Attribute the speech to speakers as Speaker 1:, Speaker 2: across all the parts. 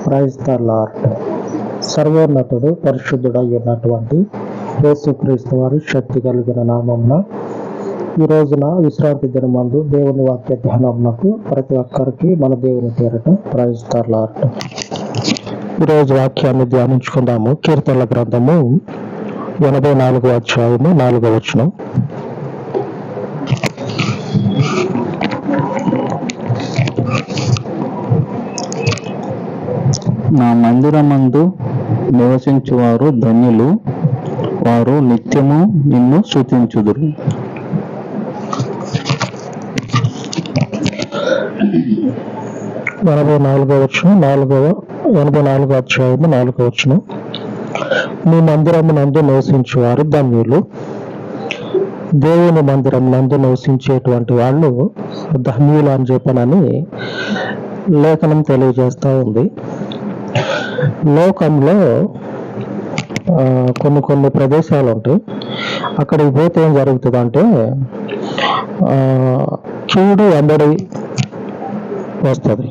Speaker 1: Praise the lord. సర్వోన్నతుడు పరిశుద్ధుడై ఉన్నటువంటి యేసుక్రీస్తు వారి శక్తి కలిగిన నామమున ఈ రోజున విశ్రాంతి దినమందు దేవుని వాక్య ధ్యానమునకు ప్రతి ఒక్కరికి మన దేవుని పేరిట ప్రైజ్ ద లార్డ్. ఈరోజు వాక్యాన్ని ధ్యానించుకుందాము. కీర్తనల గ్రంథము 84వ అధ్యాయము 4వ వచనం.
Speaker 2: నా మందిరమందు నివసించువారు ధన్యులు, వారు నిత్యము నిన్ను స్తుతించుదురు.
Speaker 1: ఎనభై నాలుగో అధ్యాయము 4వ వచనం. నీ మందిరమునందు నివసించువారు ధన్యులు. దేవుని మందిరం నందు నివసించేటువంటి వాళ్ళు ధన్యులు అని చెప్పనని లేఖనం తెలియజేస్తూ ఉంది. లోకంలో కొన్ని ప్రదేశాలు ఉంటాయి. అక్కడికి పోతే ఏం జరుగుతుంది అంటే కీడు వెంబడి వస్తుంది.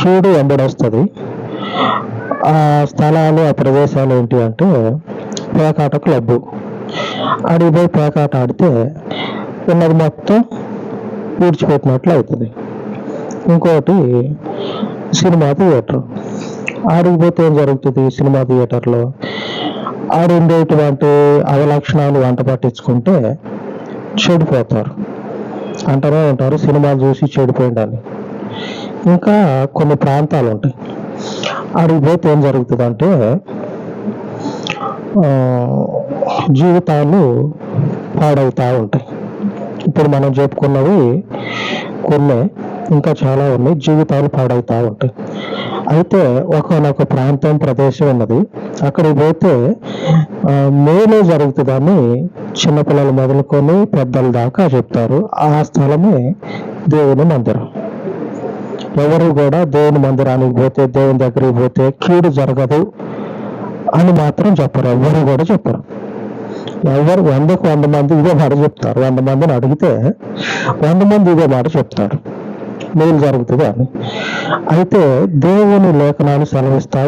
Speaker 1: కీడు వెంబడి వస్తుంది. ఆ స్థలాలు, ఆ ప్రదేశాలు ఏంటి అంటే పేకాట క్లబ్బు. ఆడికి పోయి పేకాట ఆడితే ఉన్నది మొత్తం పూడ్చిపెట్టినట్లు అవుతుంది. ఇంకోటి సినిమా థియేటర్. ఆడికి పోతే ఏం జరుగుతుంది? సినిమా థియేటర్లో ఆడుండేటువంటి అవలక్షణాలు వంట పట్టించుకుంటే చెడిపోతారు. అంటూనే ఉంటారు సినిమా చూసి చెడిపోయిందని. ఇంకా కొన్ని ప్రాంతాలు ఉంటాయి. ఆడికి పోతే ఏం జరుగుతుందంటే జీవితాలు పాడవుతూ ఉంటాయి. ఇప్పుడు మనం చెప్పుకున్నవి కొన్ని, ఇంకా చాలా ఉన్నాయి. జీవితాలు పాడవుతూ ఉంటాయి. అయితే ఒకనొక ప్రాంతం, ప్రదేశం ఉన్నది. అక్కడికి పోతే మేలే జరుగుతుందని చిన్నపిల్లలు మొదలుకొని పెద్దల దాకా చెప్తారు. ఆ స్థలమే దేవుని మందిరం. ఎవరు కూడా దేవుని మందిరానికి పోతే, దేవుని దగ్గరికి పోతే కీడు జరగదు అని మాత్రం చెప్పరు. ఎవరు కూడా చెప్పరు. ఎవరు 100 మంది ఇదే మాట చెప్తారు. 100 మందిని అడిగితే 100 మంది ఇదే మాట చెప్తారు, మేలు జరుగుతుంది అని. అయితే దేవుని లేఖనాలు సెలవిస్తూ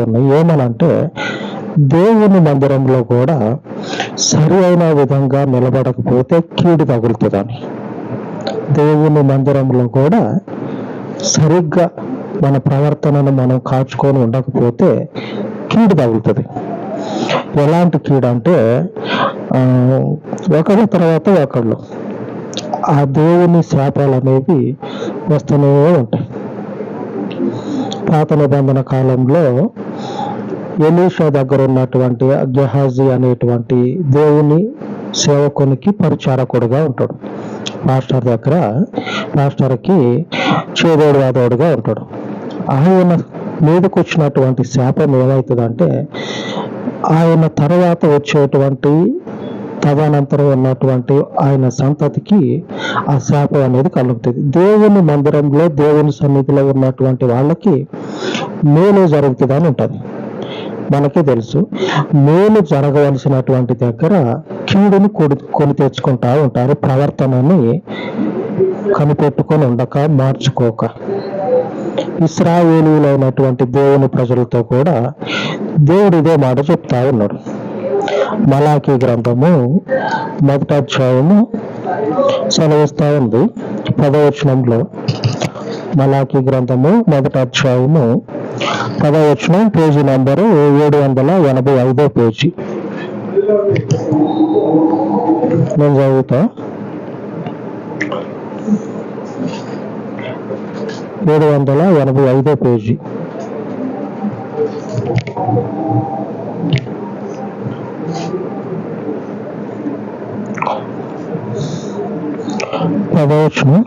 Speaker 1: ఉన్నాయి. ఏమనంటే దేవుని మందిరంలో కూడా సరి అయిన విధంగా నిలబడకపోతే కీడు తగులుతుందని. దేవుని మందిరంలో కూడా సరిగ్గా మన ప్రవర్తనను మనం కాచుకొని ఉండకపోతే కీడు తగులుతుంది. ఎలాంటి కీడు అంటే ఒకళ్ళ తర్వాత ఒకళ్ళు ఆ దేవుని శాపాలు అనేవి వస్తూనే ఉంటాయి. పాత నిబంధన కాలంలో ఎలీషా దగ్గర ఉన్నటువంటి గెహాజీ అనేటువంటి దేవుని సేవకునికి పరిచారకుడుగా ఉంటాడు. పాస్టర్కి చేదోడు వాదోడుగా ఉంటాడు. ఆయన మీదకు వచ్చినటువంటి శాపం ఏమవుతుందంటే ఆయన తర్వాత వచ్చేటువంటి తదనంతరం ఉన్నటువంటి ఆయన సంతతికి ఆ శాపం అనేది కలుగుతుంది. దేవుని మందిరంలో, దేవుని సన్నిధిలో ఉన్నటువంటి వాళ్ళకి మేలు జరుగుతుంది అని ఉంటుంది. మనకే తెలుసు, మేలు జరగవలసినటువంటి దగ్గర కీడుని కొని తెచ్చుకుంటా ఉంటారు. ప్రవర్తనని కనిపెట్టుకొని ఉండక, మార్చుకోక. ఇశ్రాయేలీయులైనటువంటి దేవుని ప్రజలతో కూడా దేవుడు ఇదే మాట చెప్తా ఉన్నాడు. మలాకీ గ్రంథము 1వ అధ్యాయము సెలవిస్తా ఉంది 10వ వచనంలో. మలాకీ గ్రంథము 1వ అధ్యాయము 10వ వచనం, పేజీ నంబరు 785 పేజీ. నేను చదువుతా. 785 పేజీ. పదవచనం,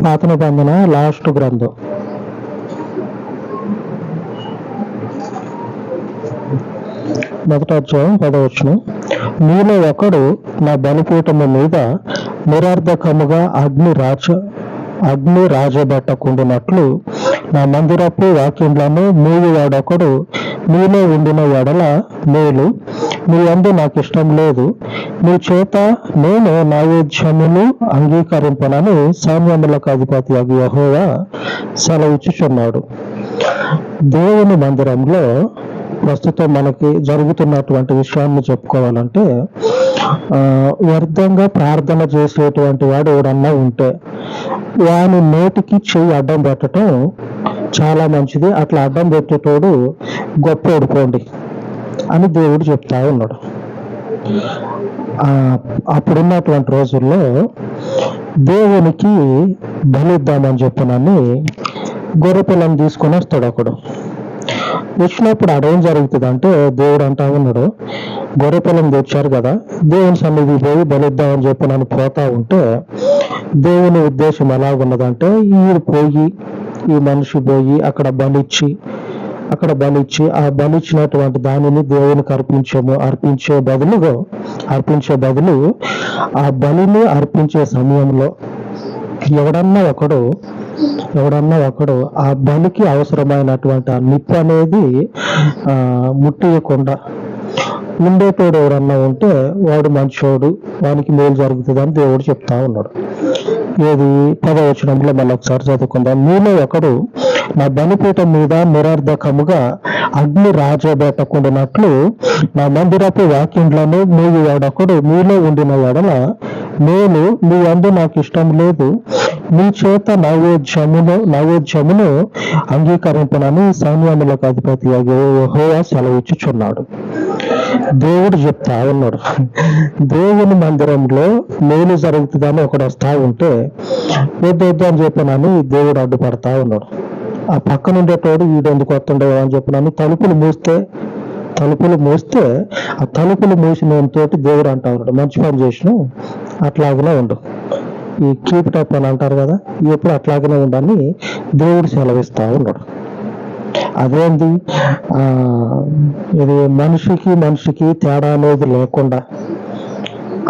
Speaker 1: పాత నిబంధన లాస్ట్ గ్రంథం మొదటి అధ్యాయం 10వ వచనం. మీలో ఒకడు నా బలిపీఠము మీద నిరర్ధకముగా అగ్ని రాజబెట్టకుండునట్లు నా మందిరపు వాక్యములను మూయువాడొకడు మీలో ఉండిన ఎడల మేలు. మీ యందు నాకు ఇష్టం లేదు, మీ చేత నేను నైవేద్యమును అంగీకరింపనని సైన్యములకు అధిపతి యెహోవా సెలవిచ్చుచున్నాడు. దేవుని మందిరంలో ప్రస్తుతం మనకి జరుగుతున్నటువంటి విషయాన్ని చెప్పుకోవాలంటే, వ్యర్థంగా ప్రార్థన చేసేటువంటి వాడు ఎవడన్నా ఉంటే వాని నోటికి చెయ్యి అడ్డం పెట్టడం చాలా మంచిది. అట్లా అడ్డం పెట్టేటోడు గొప్ప ఓడిపోండి అని దేవుడు చెప్తా ఉన్నాడు. అప్పుడున్నటువంటి రోజుల్లో దేవునికి బలిద్దామని చెప్పనని గొర్రె పిల్లని తీసుకొని వస్తాడు. ఒకడు వచ్చినప్పుడు ఆడేం జరుగుతుంది అంటే, దేవుడు అంటా ఉన్నాడు, గొర్రె పిల్లని తెచ్చారు కదా, దేవుని సన్నిధి పోయి బలిద్దామని చెప్పి నన్ను పోతా ఉంటే దేవుని ఉద్దేశం ఎలాగున్నదంటే, ఈ మనిషి పోయి అక్కడ బలిచ్చి ఆ బలిచ్చినటువంటి దానిని దేవునికి అర్పించే బదులు ఆ బలిని అర్పించే సమయంలో ఎవడన్నా ఒకడు ఆ బలికి అవసరమైనటువంటి ఆ నిప్పు అనేది ముట్టియకుండా ఉండేటోడు ఎవరన్నా ఉంటే వాడు మంచోడు, వానికి మేలు జరుగుతుంది అని దేవుడు చెప్తా ఉన్నాడు. ఏది 10వ వచనంలో మళ్ళీ ఒకసారి చదువుకుందాం. మీలో ఒకడు నా బలిపీఠం మీద నిరర్ధకముగా అగ్ని రాజబెట్టకుండానట్లు నా మందిరపు వాక్యములను మూయువాడొకడు మీలో ఉండిన ఎడల నేను మీ యందు నాకు ఇష్టం లేదు, మీ చేత నైవేద్యమును అంగీకరింపనని సైన్యములకు అధిపతి యెహోవా సెలవిచ్చుచున్నాడు. దేవుడు చెప్తా ఉన్నాడు. దేవుని మందిరంలో మేలు జరుగుతుందని ఒకడు వస్తా ఉంటే వద్దు అని చెప్పనని దేవుడు అడ్డుపడతా ఉన్నాడు. ఆ పక్కన ఉండేటోడు వీడెందుకు వస్తుండే అని చెప్పనని తలుపులు మూస్తే ఆ తలుపులు మూసినంతోటి దేవుడు అంటా ఉన్నాడు, మంచి పని చేసినావు, అట్లాగనే ఉండు, ఈ కీప్ టప్ అని అంటారు కదా, ఎప్పుడు అట్లాగనే ఉండని దేవుడు సెలవిస్తా ఉన్నాడు. అదేంటి, ఇది మనిషికి తేడా అనేది లేకుండా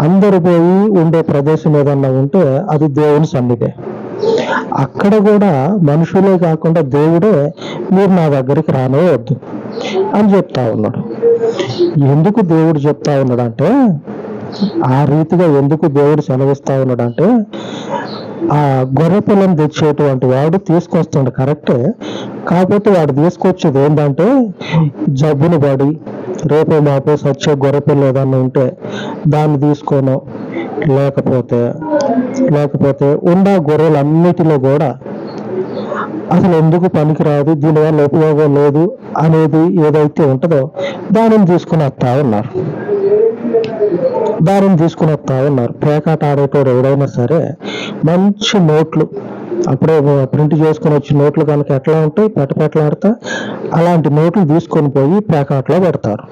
Speaker 1: అందరు పోయి ఉండే ప్రదేశం ఏదన్నా ఉంటే అది దేవుని సన్నిధే. అక్కడ కూడా మనుషులే కాకుండా దేవుడే మీరు నా దగ్గరికి రానే వద్దు అని చెప్తా ఉన్నాడు. ఎందుకు దేవుడు చెప్తా ఉన్నాడంటే, ఆ రీతిగా ఎందుకు దేవుడు సెలవిస్తా ఉన్నాడంటే, ఆ గొర్రె పిల్లని తెచ్చేటువంటి వాడు తీసుకొస్తాడు కరెక్టే, కాకపోతే వాడు తీసుకొచ్చేది ఏంటంటే జబ్బును పడి రేపో మాపో సచ్చే గొర్రె పిల్ల ఏదన్నా ఉంటే దాన్ని తీసుకోను, లేకపోతే ఉన్న గొర్రెలన్నిటిలో కూడా అసలు ఎందుకు పనికిరాదు, దీనివల్ల ఉపయోగం లేదు అనేది ఏదైతే ఉంటుందో దానిని తీసుకుని వస్తా ఉన్నారు. పేకాట ఆడేటోడు ఎవడైనా సరే మంచి నోట్లు అప్పుడే ప్రింట్ చేసుకుని వచ్చి నోట్లు కనుక ఎట్లా ఉంటాయి పెటలాడతా అలాంటి నోట్లు తీసుకొని పోయి పేకాటలో పెడతారు.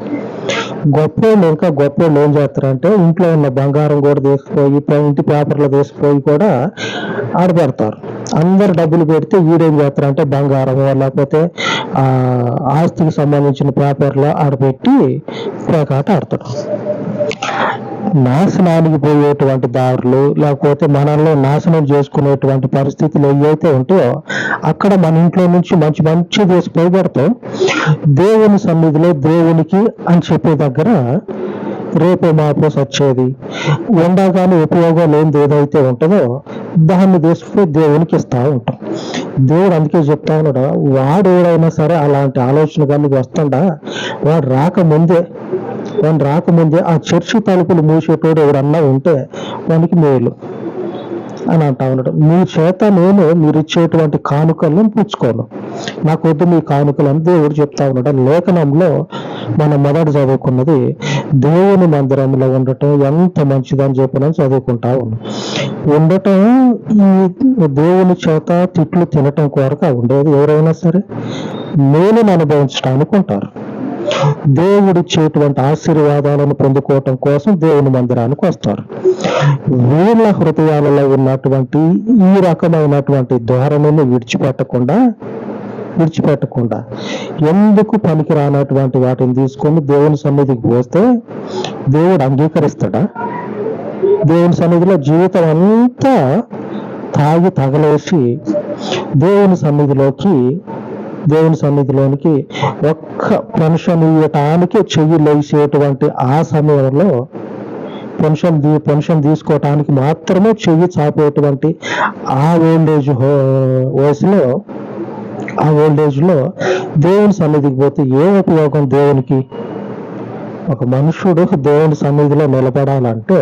Speaker 1: గొప్పోళ్ళు ఏం చేస్తారంటే ఇంట్లో ఉన్న బంగారం కూడా తీసుకుపోయి ఇంటి పేపర్లో తీసుకుపోయి కూడా ఆడబెడతారు. అందరు డబ్బులు పెడితే వీడేం చేస్తారంటే బంగారం లేకపోతే ఆస్తికి సంబంధించిన పేపర్లో ఆడబెట్టి పేకాట ఆడతాడు. నాశనానికి పోయేటువంటి దారులు లేకపోతే మనల్ని నాశనం చేసుకునేటువంటి పరిస్థితులు ఏవైతే ఉంటాయో అక్కడ మన ఇంట్లో నుంచి మంచి తీసుకుపోయి పెడతాం. దేవుని సన్నిధిలో దేవునికి అని చెప్పే దగ్గర రేపో మాపో సచ్చేది ఉండగానే ఉపయోగం లేనిది ఏదైతే ఉంటుందో దాన్ని తీసుకుపోయి దేవునికి ఇస్తా ఉంటాం. దేవుడు అందుకే చెప్తా ఉన్నాడు, వాడు ఎవడైనా సరే అలాంటి ఆలోచన కానీ వస్తుండా వాడు రాకముందే ఆ చర్చి తలుపులు మూసేటోడు ఎవడన్నా ఉంటే వానికి మేలు అని అంటా ఉన్నాడు. మీ చేత మీరు ఇచ్చేటువంటి కానుకలను పుచ్చుకోను, నాకు వద్దు మీ కానుకలు అని దేవుడు చెప్తా ఉన్నాడు. లేఖనంలో మనం మొదట చదువుకున్నది దేవుని మందిరంలో ఉండటం ఎంత మంచిదని చెప్పిన చదువుకుంటా ఉండటం ఈ దేవుని చేత తిట్లు తినటం కొరకు ఉండేది. ఎవరైనా సరే మేలును అనుభవించడానికి ఉంటారు. దేవుడిచ్చేటువంటి ఆశీర్వాదాలను పొందుకోవటం కోసం దేవుని మందిరానికి వస్తారు. వీళ్ళ హృదయాలలో ఉన్నటువంటి ఈ రకమైనటువంటి ధోరణిని విడిచిపెట్టకుండా విడిచిపెట్టకుండా ఎందుకు పనికి రానటువంటి వాటిని తీసుకొని దేవుని సన్నిధికి పోస్తే దేవుడు అంగీకరిస్తాడా? దేవుని సన్నిధిలో జీవితం అంతా తాగి తగలేసి దేవుని సన్నిధిలోనికి ఒక్క పెన్షన్ ఇవ్వటానికి చెయ్యి లేసేటువంటి ఆ సమయంలో పెన్షన్ తీసుకోవటానికి మాత్రమే చెయ్యి చాపేటువంటి ఆ ఓల్డేజ్ లో దేవుని సన్నిధికి పోతే ఏ ఉపయోగం దేవునికి? ఒక మనుషుడు దేవుని సన్నిధిలో నిలబడాలంటే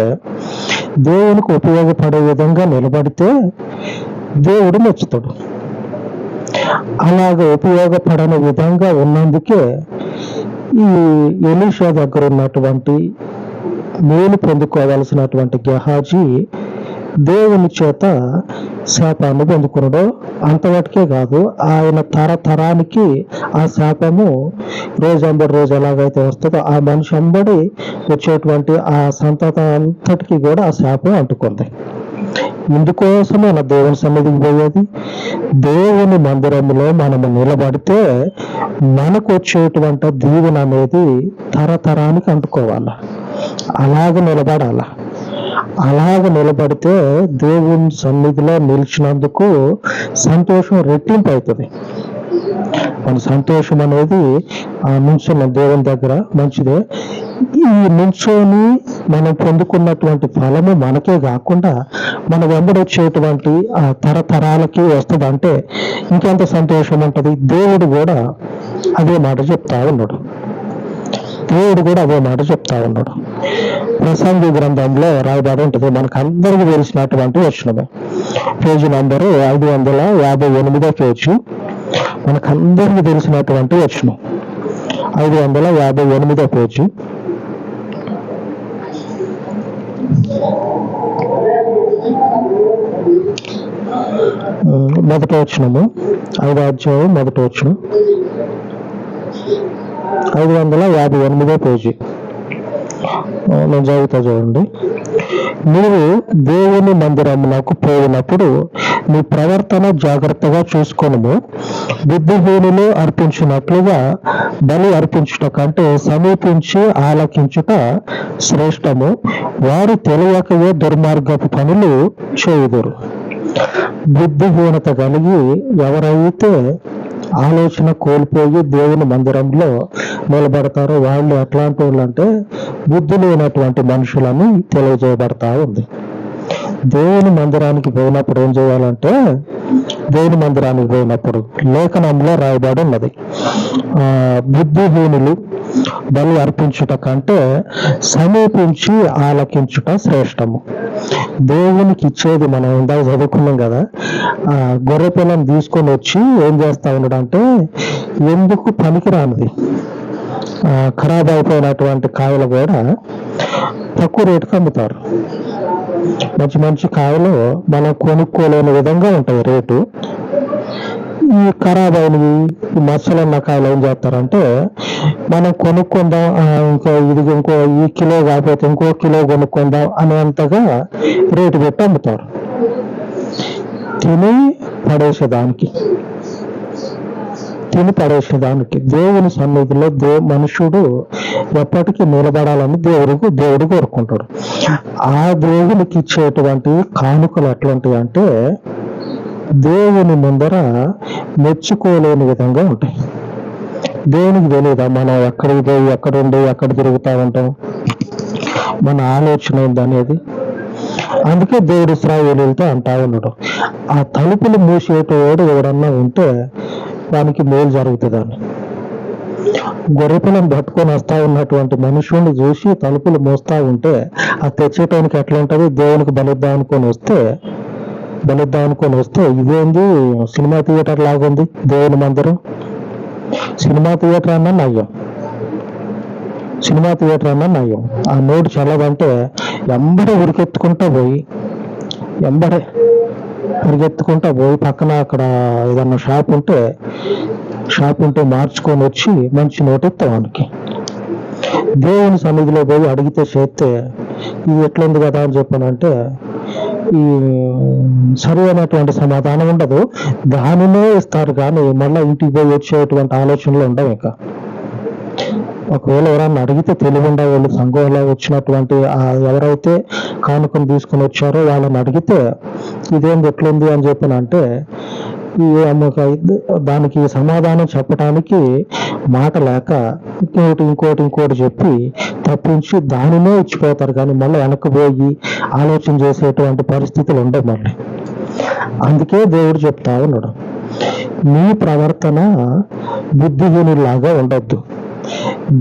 Speaker 1: దేవునికి ఉపయోగపడే విధంగా నిలబడితే దేవుడు మెచ్చుతాడు. అలాగ ఉపయోగపడని విధంగా ఉన్నందుకే ఈ ఎలీషా దగ్గర ఉన్నటువంటి మేలు పొందుకోవలసినటువంటి గెహాజీ దేవుని చేత శాపాన్ని పొందుకున్నాడు. అంతవరకే కాదు, ఆయన తరతరానికి ఆ శాపము రోజు ఎలాగైతే వస్తుందో ఆ మనిషి అంబడి వచ్చేటువంటి ఆ సంతతి అంతటికి కూడా ఆ శాపం అంటుకుంది. ఇందుకోసమే నా దేవుని సన్నిధికి పోయేది. దేవుని మందిరంలో మనము నిలబడితే మనకు వచ్చేటువంటి దీవెన అనేది తరతరానికి అంటుకోవాలి. అలాగ నిలబడితే దేవుని సన్నిధిలో నిలిచినందుకు సంతోషం రెట్టింపు అవుతుంది. మన సంతోషం అనేది ఆ నుంచున్న దేవుని దగ్గర మంచిదే. ఈ నుంచొని మనం పొందుకున్నటువంటి ఫలము మనకే కాకుండా మన వెంబడొచ్చేటువంటి ఆ తరతరాలకి వస్తుంది. అంటే ఇంకెంత సంతోషం ఉంటుంది. దేవుడు కూడా అదే మాట చెప్తా ఉన్నాడు. ప్రసంగి గ్రంథంలో రాయబడి ఉంటుంది. మనకు అందరికీ తెలిసినటువంటి వచనమే. Page number 558 page. మనకందరికీ తెలిసినటువంటి వచనం 558 పేజీ. మొదటి వచనము, 5వ అధ్యాయం మొదటి వచనం, 558 పేజీ. నేను చదువుతా చూడండి. నీవు దేవుని మందిరమునకు పోయినప్పుడు నీ ప్రవర్తన జాగ్రత్తగా చూసుకొనుము. బుద్ధిహీనులు అర్పించినట్లుగా బలి అర్పించుట కంటే సమీపించి ఆలకించుట శ్రేష్టము. వారు తెలియకయే దుర్మార్గపు పనులు చేయుదురు. బుద్ధిహీనత కలిగి ఎవరైతే ఆలోచన కోల్పోయి దేవుని మందిరంలో నిలబడతారో వాళ్ళు ఎట్లాంటి వాళ్ళు అంటే బుద్ధి లేనటువంటి మనుషులని తెలియజేయబడతా ఉంది. దేవుని మందిరానికి పోయినప్పుడు ఏం చేయాలంటే, దేవుని మందిరానికి పోయినప్పుడు లేఖనంలో రాయబడి ఉన్నది, బుద్ధిహీనులు బలి అర్పించుట కంటే సమీపించి ఆలకించుట శ్రేష్టము. దేవునికి ఇచ్చేది మనం ఇందాక చదువుకున్నాం కదా, గొర్రె పిల్లని తీసుకొని వచ్చి ఏం చేస్తా ఉన్నాడంటే ఎందుకు పనికిరానిది ఖరాబ్ అయిపోయినటువంటి కాయలు కూడా తక్కువ రేటుకి అమ్ముతారు. మంచి కాయలు మనం కొనుక్కోలేని విధంగా ఉంటాయి రేటు. ఈ ఖరాబ్ అయినవి ఈ మచ్చలున్న కాయలు ఏం చేస్తారంటే మనం కొనుక్కుందాం, ఇంకో ఈ కిలో కాకపోతే ఇంకో కిలో కొనుక్కుందాం అనేంతగా రేటు పెట్టి అమ్ముతారు. తిని పడేసేదానికి దేవుని సన్నిధిలో మనుషుడు ఎప్పటికీ నిలబడాలని దేవుడు కోరుకుంటాడు. ఆ దేవునికి ఇచ్చేటువంటి కానుకలు ఎట్లాంటివి అంటే దేవుని ముందర మెచ్చుకోలేని విధంగా ఉంటాయి. దేవునికి తెలియదా మనం ఎక్కడికి పోయి ఎక్కడుండి ఎక్కడ తిరుగుతూ ఉంటాం, మన ఆలోచన ఏందనేది. అందుకే దేవుడు ఇశ్రాయేలీయులతో అంటా ఉన్నాడు, ఆ తలుపులు మూసేటోడు ఎవడన్నా ఉంటే వానికి మేలు జరుగుతుందని. గొర్రెపిల్లను పట్టుకొని వస్తా ఉన్నటువంటి మనుషుల్ని చూసి తలుపులు మోస్తా ఉంటే ఆ తెచ్చేటానికి ఎట్లా ఉంటుంది. దేవునికి బలిద్దాం అనుకొని వస్తే ఇదేంది సినిమా థియేటర్ లాగుంది దేవుని మందిరం. సినిమా థియేటర్ అన్నా నయ్యం. ఆ నోటు చల్లదంటే ఎంబడే పరిగెత్తుకుంటా పోయి పక్కన అక్కడ ఏదన్నా షాప్ ఉంటే మార్చుకొని వచ్చి మంచి నోటు ఇస్తాం వానికి. దేవుని సన్నిధిలో పోయి అడిగితే చేస్తే ఇది ఎట్లుంది కదా అని చెప్పానంటే ఈ సరైనటువంటి సమాధానం ఉండదు. దానినే ఇస్తారు కానీ మళ్ళీ ఇంటికి పోయి వచ్చేటువంటి ఆలోచనలు ఉండవు. ఇంకా ఒకవేళ ఎవరన్నా అడిగితే తెలివిండా వాళ్ళు సంఘంలో వచ్చినటువంటి ఎవరైతే కానుకను తీసుకుని వచ్చారో వాళ్ళని అడిగితే ఇదేంది ఎట్లుంది అని చెప్పినంటే దానికి సమాధానం చెప్పడానికి మాట లేక ఇంకోటి చెప్పి తప్పించి దానినే ఇచ్చిపోతారు కానీ మళ్ళీ వెనక్కిపోయి ఆలోచన చేసేటువంటి పరిస్థితులు ఉండవు మళ్ళీ. అందుకే దేవుడు చెప్తా ఉన్నాడు, మీ ప్రవర్తన బుద్ధిహీనులాగా ఉండొద్దు.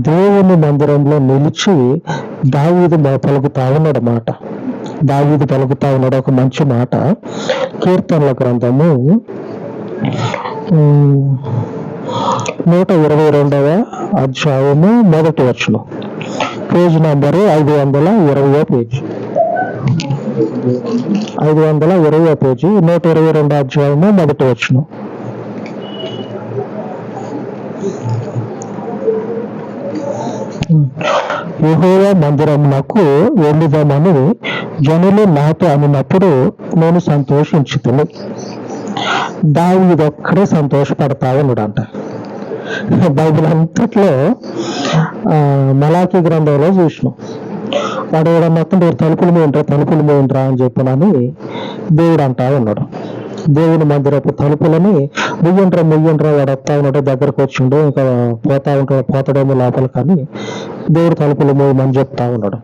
Speaker 1: దేవుని మందిరంలో నిలిచి దావీదు పలుకుతా ఉన్నాడు మాట. దావీదు పలుకుతా ఉన్నాడు ఒక మంచి మాట. కీర్తనల గ్రంథము 122వ అధ్యాయము 1వ వచనం, పేజ్ నంబరు 520 పేజీ. 520 పేజీ, 122వ అధ్యాయము 1వ వచనం. యెహోవా మందిరమునకు వెళ్ళుదామని జనులు నాతో అనినప్పుడు నేను సంతోషించుతును. దావీదు ఒక్కడే సంతోషపడతా ఉన్నాడంట. బైబిల్ అంతట్లో మలాకి గ్రంథంలో చూసినాం. వాడు ఎవడన్నా తలుపులు మేంట్రా అని చెప్పినని దేవుడు అంటా ఉన్నాడు. దేవుని మందిరపు తలుపులని ముయ్యండ్రా వాడు వస్తా ఉన్నాడు, దగ్గరకు వచ్చిండు, ఇంకా పోతాడేమో లోపల కానీ దేవుడు తలుపులు మూయమని చెప్తా ఉన్నాడు.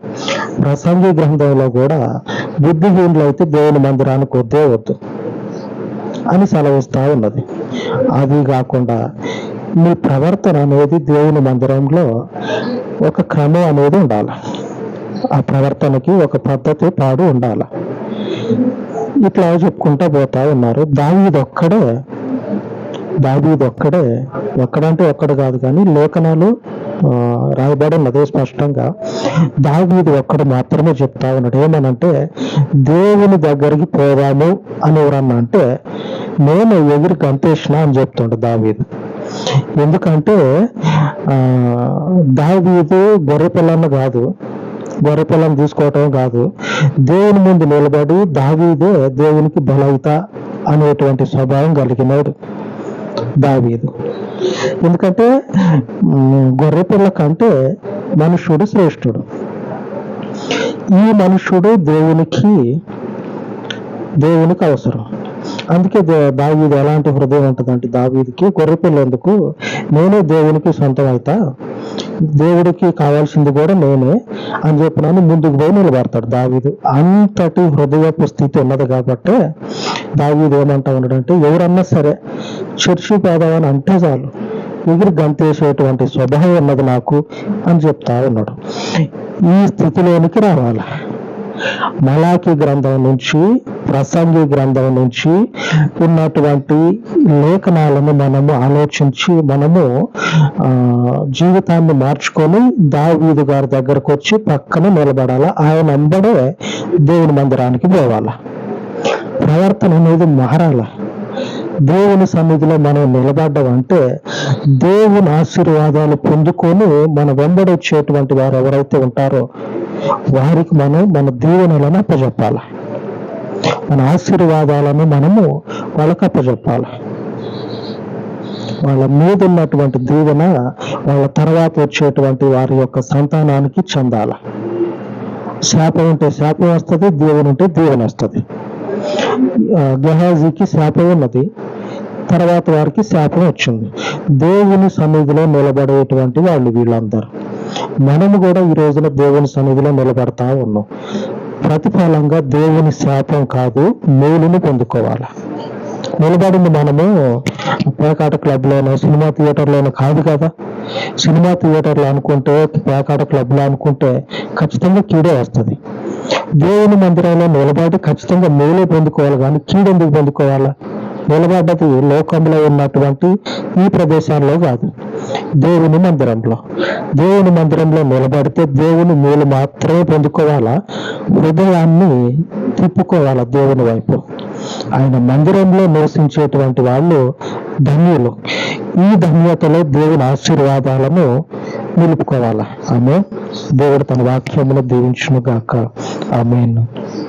Speaker 1: ప్రసంగి గ్రంథంలో కూడా బుద్ధిహీనులు అయితే దేవుని మందిరానికి వద్దు అని సెలవిస్తా ఉన్నది. అది కాకుండా మీ ప్రవర్తన అనేది దేవుని మందిరంలో ఒక క్రమం అనేది ఉండాలి. ఆ ప్రవర్తనకి ఒక పద్ధతి పాడు ఉండాలి. ఇట్లా చెప్పుకుంటా పోతా ఉన్నారు. దావీదు ఒక్కడే ఒక్కడంటే ఒక్కడు కాదు కానీ లేఖనాలు రాయబడి ఉన్నదే స్పష్టంగా. దావీదు ఒక్కడు మాత్రమే చెప్తా ఉన్నాడు. ఏమనంటే దేవుని దగ్గరికి పోదాము అని ఎవరన్నా అంటే నేను ఎగిరి గంతేసిన అని చెప్తుండే దావీదు. ఎందుకంటే దావీదు గొర్రె పిల్లను తీసుకోవటం కాదు, దేవుని ముందు నిలబడి దావీదే దేవునికి బలైత అనేటువంటి స్వభావం కలిగినాడు దావీదు. ఎందుకంటే గొర్రె పిల్ల కంటే మనుష్యుడు శ్రేష్ఠుడు. ఈ మనుష్యుడు దేవునికి అవసరం. అందుకే దావీదు ఎలాంటి హృదయం ఉంటుందంటే దావీదుకి గొర్రెపిల్ల ఎందుకు, నేనే దేవునికి సొంతం అవుతా, దేవుడికి కావాల్సింది కూడా నేనే అని చెప్పినాను ముందుకు పోయి నిలబడతాడు దావీదు. అంతటి హృదయపు స్థితి ఉన్నది కాబట్టి దావీదు ఏమంటా ఉన్నాడంటే ఎవరన్నా సరే చర్చి పేదవని అంటే చాలు ఎగిరి గంతేసేటువంటి స్వభావం ఉన్నది నాకు అని చెప్తా ఉన్నాడు. ఈ స్థితిలోనికి రావాలి. మలాకి గ్రంథం నుంచి ప్రసంగి గ్రంథం నుంచి ఉన్నటువంటి లేఖనాలను మనము ఆలోచించి మనము జీవితాన్ని మార్చుకొని దావీదు గారి దగ్గరకు వచ్చి పక్కన నిలబడాలా. ఆయన అంబడే దేవుని మందిరానికి పోవాలా. ప్రవర్తన అనేది మారాల. దేవుని సన్నిధిలో మనం నిలబడ్డామంటే దేవుని ఆశీర్వాదాలు పొందుకొని మన వెంబడొచ్చేటువంటి వారు ఎవరైతే ఉంటారో వారికి మనం మన దీవెనలను అప్పచెప్పాలి. మన ఆశీర్వాదాలను మనము వాళ్ళకి అప్పచెప్పాలి. వాళ్ళ మీద ఉన్నటువంటి దీవెన వాళ్ళ తర్వాత వచ్చేటువంటి వారి యొక్క సంతానానికి చెందాలి. శాపం ఉంటే శాపం వస్తుంది, దీవెన ఉంటే దీవెన వస్తుంది. గెహాజీకి శాపం ఉన్నది, తర్వాత వారికి శాపం వచ్చింది. దేవుని సన్నిధిలో నిలబడేటువంటి వాళ్ళు వీళ్ళందరూ. మనము కూడా ఈ రోజున దేవుని సన్నిధిలో నిలబడతా ఉన్నాం. ప్రతిఫలంగా దేవుని శాపం కాదు మేలుని పొందుకోవాలి. నిలబడింది మనము పేకాట క్లబ్లోనో సినిమా థియేటర్లోనో కాదు కదా. సినిమా థియేటర్లో అనుకుంటే పేకాట క్లబ్లో అనుకుంటే ఖచ్చితంగా కీడే వస్తుంది. దేవుని మందిరంలో నిలబడి ఖచ్చితంగా మేలే పొందుకోవాలి కానీ కీడెందుకు పొందుకోవాలా? నిలబడ్డది లోకంలో ఉన్నటువంటి ఈ ప్రదేశాల్లో కాదు, దేవుని మందిరంలో నిలబడితే దేవుని మేలు మాత్రమే పొందుకోవాలా. హృదయాన్ని తిప్పుకోవాలా దేవుని వైపు. ఆయన మందిరంలో నివసించేటువంటి వాళ్ళు ధన్యులు. ఈ ధన్యతలో దేవుని ఆశీర్వాదాలను నిలుపుకోవాలా. ఆమె దేవుడు తన వాక్యమును దీవించును గాక. ఆమేన్.